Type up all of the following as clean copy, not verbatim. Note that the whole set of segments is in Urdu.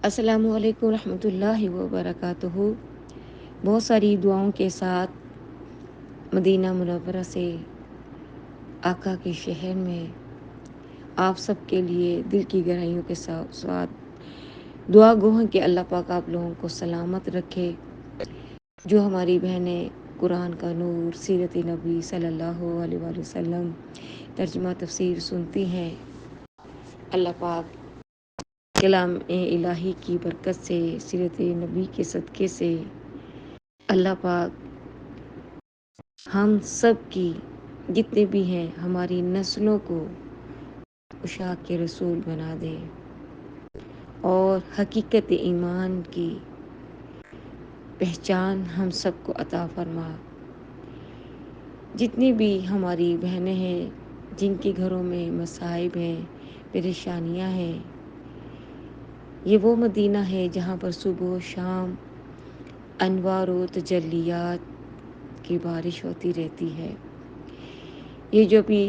السلام علیکم ورحمۃ اللہ وبرکاتہ۔ بہت ساری دعاؤں کے ساتھ مدینہ منورہ سے آقا کے شہر میں آپ سب کے لیے دل کی گہرائیوں کے ساتھ دعا گو ہیں کہ اللہ پاک آپ لوگوں کو سلامت رکھے۔ جو ہماری بہنیں قرآن کا نور، سیرت نبی صلی اللہ علیہ وآلہ وسلم ترجمہ تفسیر سنتی ہیں، اللہ پاک کلام الہی کی برکت سے، سیرت نبی کے صدقے سے اللہ پاک ہم سب کی جتنے بھی ہیں ہماری نسلوں کو اشاق کے رسول بنا دے اور حقیقت ایمان کی پہچان ہم سب کو عطا فرما۔ جتنی بھی ہماری بہنیں ہیں جن کے گھروں میں مصائب ہیں، پریشانیاں ہیں، یہ وہ مدینہ ہے جہاں پر صبح و شام انوار و تجلیات کی بارش ہوتی رہتی ہے۔ یہ جو بھی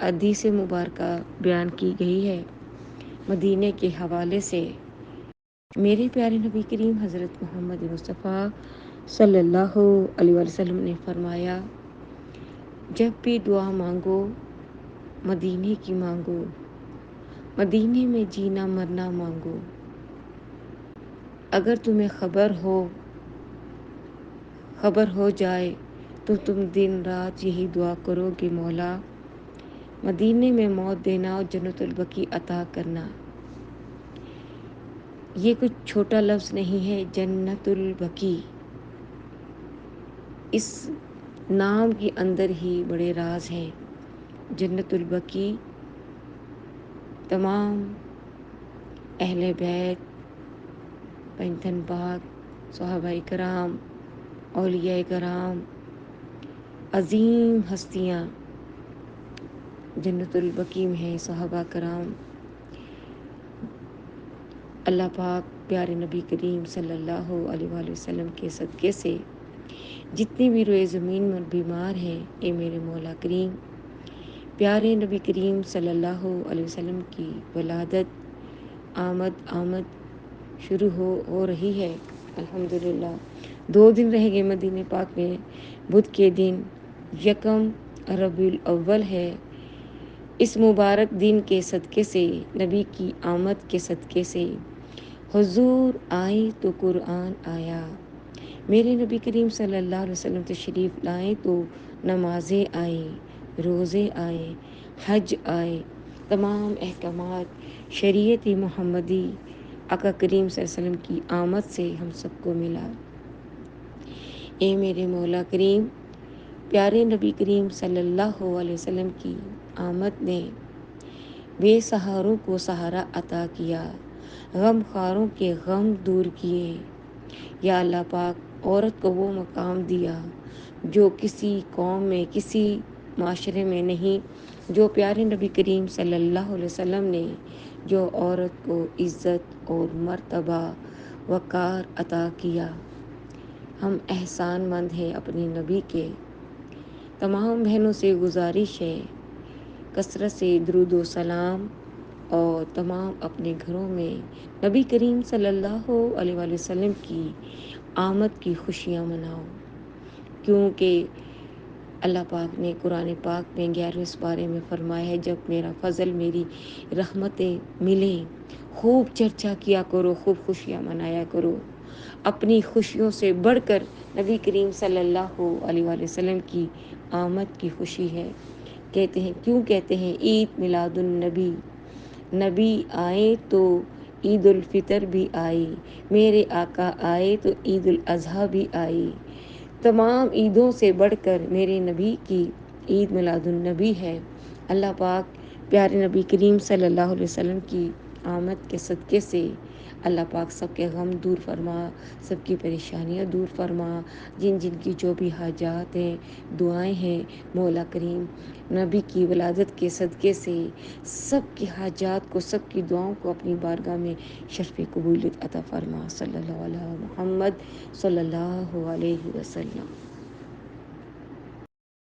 حدیث مبارکہ بیان کی گئی ہے مدینے کے حوالے سے، میرے پیارے نبی کریم حضرت محمد مصطفیٰ صلی اللہ علیہ وسلم نے فرمایا، جب بھی دعا مانگو مدینے کی مانگو، مدینے میں جینا مرنا مانگو۔ اگر تمہیں خبر ہو جائے تو تم دن رات یہی دعا کرو کہ مولا مدینے میں موت دینا اور جنت البقیع عطا کرنا۔ یہ کچھ چھوٹا لفظ نہیں ہے، جنت البقیع، اس نام کے اندر ہی بڑے راز ہیں۔ جنت البقیع تمام اہل بیت، پنجتن پاک، صحابہ کرام، اولیاء کرام، عظیم ہستیاں جنت البقیع میں ہیں۔ صحابہ کرام، اللہ پاک پیارے نبی کریم صلی اللہ علیہ وآلہ وسلم کے صدقے سے جتنی بھی روئے زمین میں بیمار ہیں، اے میرے مولا کریم، پیارے نبی کریم صلی اللہ علیہ وسلم کی ولادت آمد شروع ہو رہی ہے۔ الحمدللہ 2 دن رہ گئے مدینہ پاک میں۔ بدھ کے دن یکم ربیع الاول ہے۔ اس مبارک دن کے صدقے سے، نبی کی آمد کے صدقے سے حضور آئے تو قرآن آیا، میرے نبی کریم صلی اللہ علیہ وسلم تشریف لائے تو نمازیں آئیں، روزے آئے، حج آئے، تمام احکامات شریعت محمدی آقا کریم صلی اللہ علیہ وسلم کی آمد سے ہم سب کو ملا۔ اے میرے مولا کریم، پیارے نبی کریم صلی اللہ علیہ وسلم کی آمد نے بے سہاروں کو سہارا عطا کیا، غم خواروں کے غم دور کیے۔ یا اللہ پاک، عورت کو وہ مقام دیا جو کسی قوم میں، کسی معاشرے میں نہیں، جو پیارے نبی کریم صلی اللہ علیہ وسلم نے جو عورت کو عزت اور مرتبہ وقار عطا کیا۔ ہم احسان مند ہیں اپنے نبی کے۔ تمام بہنوں سے گزارش ہے کثرت سے درود و سلام اور تمام اپنے گھروں میں نبی کریم صلی اللہ علیہ وآلہ وسلم کی آمد کی خوشیاں مناؤ، کیونکہ اللہ پاک نے قرآن پاک میں 11ویں پارے میں فرمایا ہے، جب میرا فضل، میری رحمتیں ملیں، خوب چرچا کیا کرو، خوب خوشیاں منایا کرو۔ اپنی خوشیوں سے بڑھ کر نبی کریم صلی اللہ علیہ وآلہ وسلم کی آمد کی خوشی ہے۔ کیوں کہتے ہیں عید میلاد النبی، نبی آئے تو عید الفطر بھی آئی، میرے آقا آئے تو عید الاضحیٰ بھی آئی۔ تمام عیدوں سے بڑھ کر میرے نبی کی عید میلاد النبی ہے۔ اللہ پاک پیارے نبی کریم صلی اللہ علیہ وسلم کی آمد کے صدقے سے اللہ پاک سب کے غم دور فرما، سب کی پریشانیاں دور فرما، جن کی جو بھی حاجات ہیں، دعائیں ہیں، مولا کریم نبی کی ولادت کے صدقے سے سب کی حاجات کو، سب کی دعاؤں کو اپنی بارگاہ میں شرف قبولیت عطا فرما۔ صلی اللہ علیہ محمد صلی اللہ علیہ وسلم۔